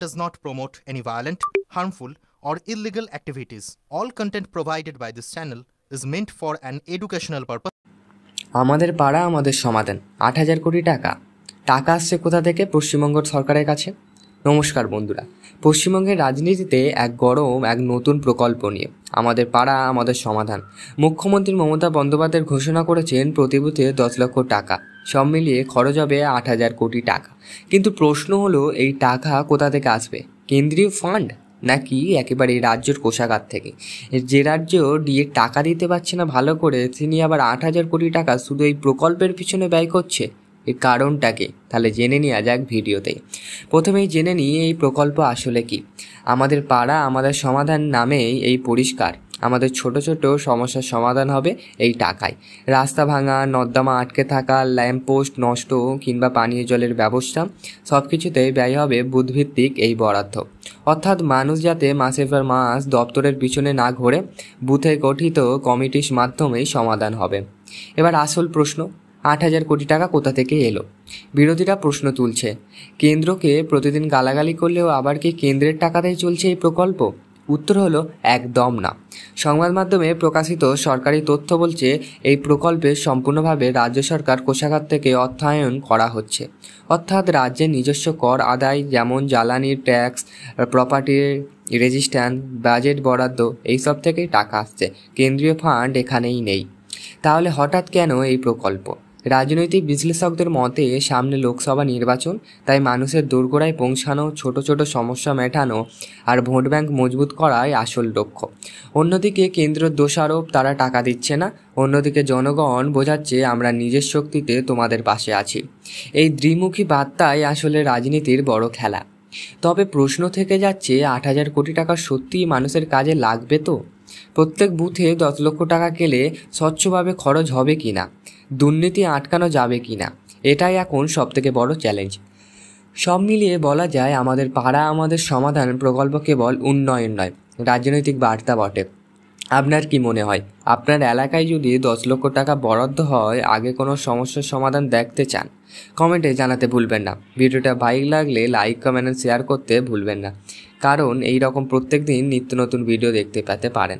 does not promote any violent, harmful, or illegal activities. All content provided by this channel is meant for an educational purpose. আমাদের পাড়া আমাদের সমাধান ৮,০০০ কোটি টাকা টাকা আসছে কোথা থেকে? পশ্চিমবঙ্গ সরকারের কাছে। নমস্কার বন্ধুরা, পশ্চিমবঙ্গের রাজনীতিতে এক নতুন প্রকল্প নিয়ে আমাদের পাড়া আমাদের সমাধান। মুখ্যমন্ত্রী মমতা বন্দ্যোপাধ্যায় ঘোষণা করেছেন প্রতি বুথে ১০ লক্ষ টাকা, সব মিলিয়ে খরচ হবে ৮,০০০ কোটি টাকা। কিন্তু প্রশ্ন হলো, এই টাকা কোথা থেকে আসবে? কেন্দ্রীয় ফান্ড নাকি একেবারে রাজ্যের কোষাগার থেকে? যে রাজ্য ডিএ টাকা দিতে পারছে না ভালো করে, তিনি আবার ৮,০০০ কোটি টাকা শুধু এই প্রকল্পের পিছনে ব্যয় করছে। এর কারণটা কি? তাহলে জেনে নেওয়া যাক ভিডিওতেই। প্রথমেই জেনে নিই এই প্রকল্প আসলে কি। আমাদের পাড়া আমাদের সমাধান নামেই এই পরিষ্কার আমাদের ছোট ছোট সমস্যার সমাধান হবে এই টাকায়। রাস্তা ভাঙা, নর্দমা আটকে থাকা, ল্যাম্পপোস্ট নষ্ট কিংবা পানীয় জলের ব্যবস্থা সব কিছুতেই ব্যয় হবে বুথভিত্তিক এই বরাদ্দ। অর্থাৎ মানুষ যাতে মাসের পর মাস দপ্তরের পিছনে না ঘোরে, বুথে গঠিত কমিটির মাধ্যমেই সমাধান হবে। এবার আসল প্রশ্ন, ৮,০০০ কোটি টাকা কোথা থেকে এলো? বিরোধীরা প্রশ্ন তুলছে, কেন্দ্রকে প্রতিদিন গালাগালি করলেও আবার কি কেন্দ্রের টাকাতেই চলছে এই প্রকল্প? উত্তর হলো একদম না। সংবাদ মাধ্যমে প্রকাশিত সরকারি তথ্য বলছে এই প্রকল্পে সম্পূর্ণভাবে রাজ্য সরকার কোষাগার থেকে অর্থায়ন করা হচ্ছে। অর্থাৎ রাজ্যের নিজস্ব কর আদায়, যেমন জ্বালানির ট্যাক্স, প্রপার্টি রেজিস্ট্যান্স, বাজেট বরাদ্দ, এইসব থেকেই টাকা আসছে। কেন্দ্রীয় ফান্ড এখানেই নেই। তাহলে হঠাৎ কেন এই প্রকল্প? রাজনৈতিক বিশ্লেষকদের মতে সামনে লোকসভা নির্বাচন, তাই মানুষের দোরগোড়ায় পৌঁছানো, ছোট ছোট সমস্যা মেটানো আর ভোট ব্যাংক মজবুত করাই আসল লক্ষ্য। অন্যদিকে কেন্দ্রের দোষারোপ, তারা টাকা দিচ্ছে না, অন্যদিকে জনগণ বোঝাচ্ছে আমরা নিজের শক্তিতে তোমাদের পাশে আছি। এই দ্বিমুখী বার্তাই আসলে রাজনীতির বড় খেলা। তবে প্রশ্ন থেকে যাচ্ছে, ৮,০০০ কোটি টাকা সত্যিই মানুষের কাজে লাগবে তো? প্রত্যেক বুথে ১০ লক্ষ টাকা গেলে স্বচ্ছভাবে খরচ হবে কি না? দুর্নীতি আটকানো যাবে কি না? এটাই এখন সবথেকে বড় চ্যালেঞ্জ। সব মিলিয়ে বলা যায়, আমাদের পাড়া আমাদের সমাধান প্রকল্প কেবল উন্নয়ন নয়, রাজনৈতিক বার্তা বটে। আপনার কি মনে হয়, আপনার এলাকায় যদি ১০ লক্ষ টাকা বরাদ্দ হয়, আগে কোনো সমস্যার সমাধান দেখতে চান? কমেন্টে জানাতে ভুলবেন না। ভিডিওটা ভালো লাগলে লাইক, কমেন্ট, শেয়ার করতে ভুলবেন না, কারণ এই রকম প্রত্যেক দিন নিত্য নতুন ভিডিও দেখতে পেতে পারেন।